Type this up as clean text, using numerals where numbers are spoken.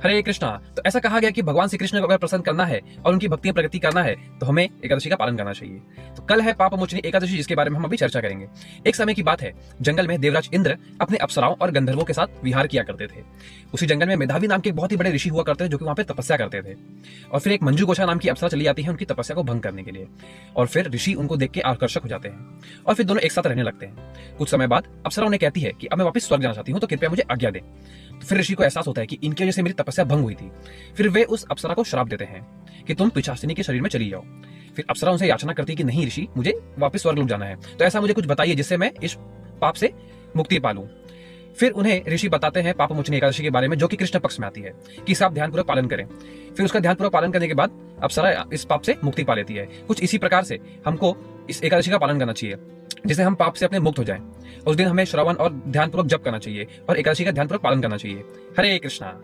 हरे कृष्णा। तो ऐसा कहा गया कि भगवान श्री कृष्ण को अगर प्रसन्न करना है और उनकी भक्ति में प्रगति करना है तो हमें एकादशी का पालन करना चाहिए। तो कल है पाप मोचनी एकादशी, जिसके बारे में हम अभी चर्चा करेंगे। एक समय की बात है, जंगल में देवराज इंद्र अपने अप्सराओं और गंधर्वों के साथ विहार किया करते थे। उसी जंगल में मेधावी नाम के एक बहुत ही बड़े ऋषि हुआ करते थे, जो कि वहां पे तपस्या करते थे। और फिर एक मंजू गोसा नाम की अप्सरा चली आती है उनकी तपस्या को भंग करने के लिए, और फिर ऋषि उनको देख के आकर्षक हो जाते हैं और फिर दोनों एक साथ रहने लगते हैं। कुछ समय बाद अप्सरा उन्हें कहती है कि अब मैं वापस स्वर्ग जाना चाहती हूँ, तो कृपया मुझे आज्ञा दे। तो फिर ऋषि को एहसास होता है कि इनकी वजह से मेरी तपस्या भंग हुई थी। फिर वे उस अप्सरा को श्राप देते हैं कि तुम पिशाचिनी के शरीर में चली जाओ। फिर अप्सरा उनसे याचना करती है कि नहीं ऋषि, मुझे वापस स्वर्ग लोक जाना है, तो ऐसा मुझे कुछ बताइए जिससे मैं इस पाप से मुक्ति पालूं। फिर उन्हें ऋषि बताते हैं पाप मोचनी एकादशी के बारे में, जो कि कृष्ण पक्ष में आती है, कि इसे आप ध्यानपूर्वक पालन करें। फिर उसका ध्यानपूर्वक पालन करने के बाद अप्सरा इस पाप से मुक्ति पा लेती है। कुछ इसी प्रकार से हमको इस एकादशी का पालन करना चाहिए, जिससे हम पाप से अपने मुक्त हो जाएं। उस दिन हमें श्रवण और ध्यानपूर्वक जप करना चाहिए और एकादशी का ध्यानपूर्वक पालन करना चाहिए। हरे कृष्णा।